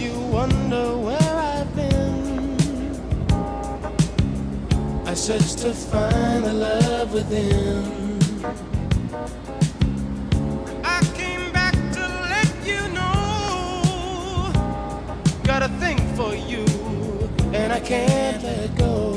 you wonder where I've been. I search to find the love within. I came back to let you know, got a thing for you, and I can't let go.